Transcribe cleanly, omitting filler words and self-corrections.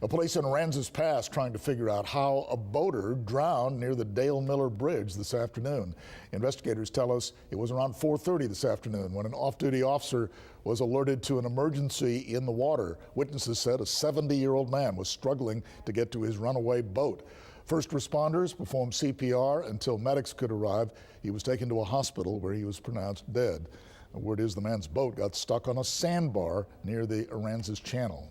Police in Aransas Pass trying to figure out how a boater drowned near the Dale Miller Bridge this afternoon. Investigators tell us it was around 4:30 this afternoon when an off-duty officer was alerted to an emergency in the water. Witnesses said a 70-year-old man was struggling to get to his runaway boat. First responders performed CPR until medics could arrive. He was taken to a hospital where he was pronounced dead. The word is the man's boat got stuck on a sandbar near the Aransas Channel.